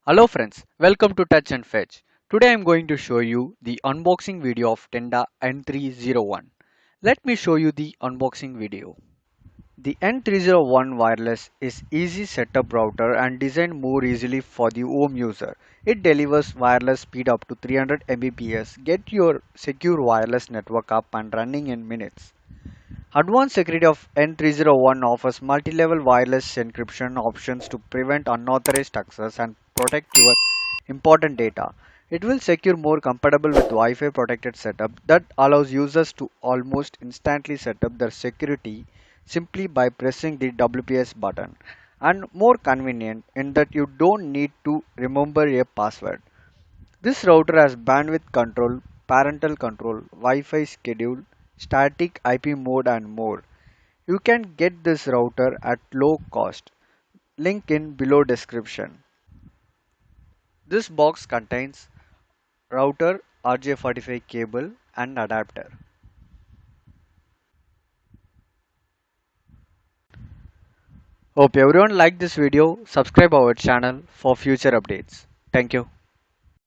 Hello friends, welcome to Touch and Fetch. Today I am going to show you the unboxing video of Tenda N301. Let me show you the unboxing video. The N301 wireless is easy setup router and designed more easily for the home user. It delivers wireless speed up to 300 Mbps. Get your secure wireless network up and running in minutes. Advanced security of N301 offers multi-level wireless encryption options to prevent unauthorized access and protect your important data. It will secure more compatible with Wi-Fi protected setup that allows users to almost instantly set up their security simply by pressing the WPS button, and more convenient in that you don't need to remember a password. This router has bandwidth control, parental control, Wi-Fi schedule, static IP mode and more. You can get this router at low cost. Link in below description. This box contains router, RJ45 cable and adapter. Hope everyone liked this video. Subscribe our channel for future updates. Thank you.